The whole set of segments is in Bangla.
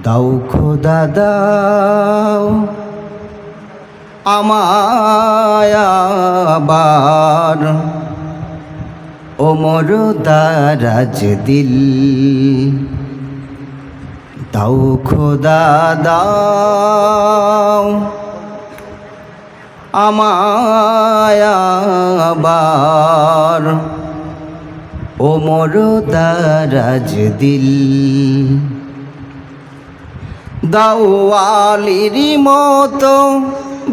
দাও খোদা দাও আমায় আবার ওমর দারাজ দিল। দাও খোদা দাও আমায় আবার ওমর দারাজ দিল। দাও আলীর মতো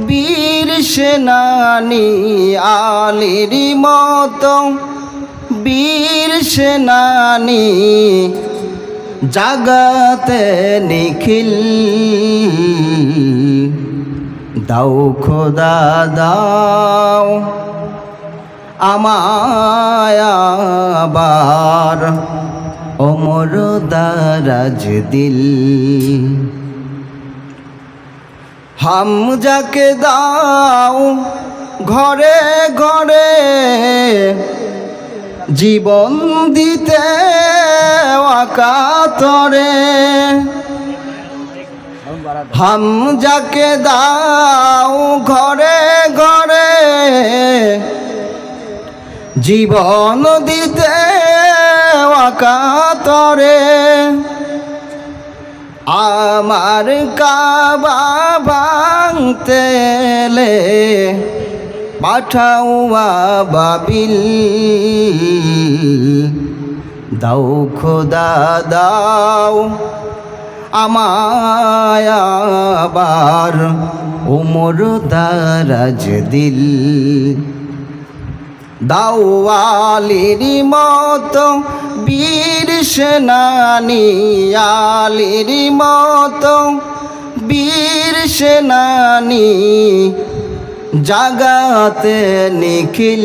বীর সেনানী, আলীর মতো বীর সেনানী জাগাতে নিখিল। দাও খোদা দাও আমায় আবার ওমর দারাজ দিল। হামজাকে দাও ঘরে ঘরে জীবন দিতে অকাতরে। হামজাকে দাও ঘরে ঘরে জীবন দিতে অকাতরে। আমার কাবা ভাঙতে এলে পাঠাও আবাবিল। দাও খোদা দাও আমায় আবার ওমর দারাজ দিল। দাও আলীর মতো বীর সেনানী, আলীর মতো বীর সেনানী জাগাতে নিখিল।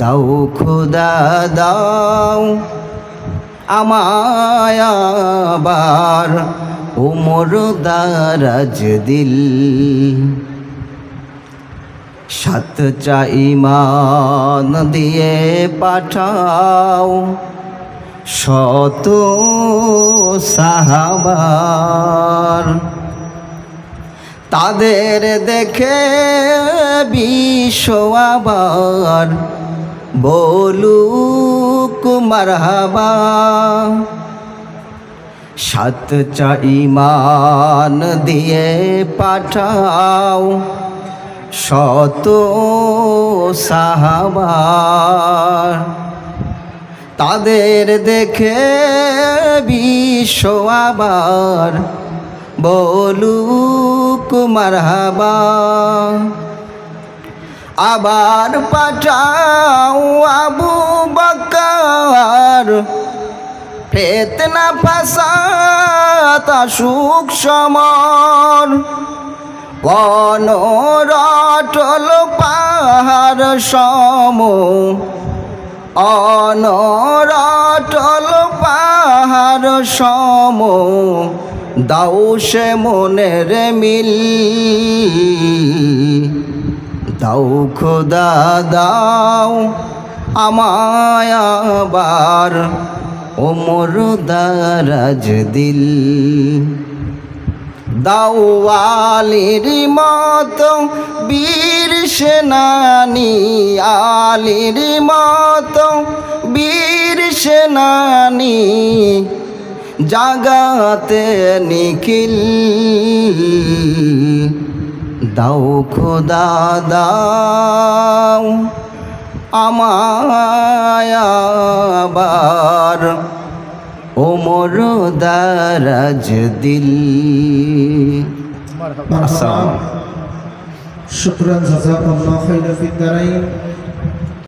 দাও খোদা দাও আমায় আবার ওমর দারাজ দিল। সাত ইমান দিয়ে পাঠাও শত সাহাবার। তাদের দেখে বিশ্ব আবার বলুক মারহাবা। সাত ইমান দিয়ে পাঠাও শত সাহাবার। তাদের দেখে বিশ্ব আবার বলুক মারহাবা। আবার পাঠাও আবু বকর ফিতনা ফাসাদ আসুক সমর। অনরটল পাহাড় সম, অনরটল পাহাড় সম দাও সে মনের মিল। দাও খোদা দাও আমায় আবার ওমর দারাজ দিল। দাও আলীর মতো বীর সেনানী, আলীর মতো বীর সেনানী জাগাতে নিখিল। দাও খোদা দাও আমায় আবার ওমর দারাজ দিল। শুকরান জাযাকাল্লাহু খাইরান ফিদ দারাইন।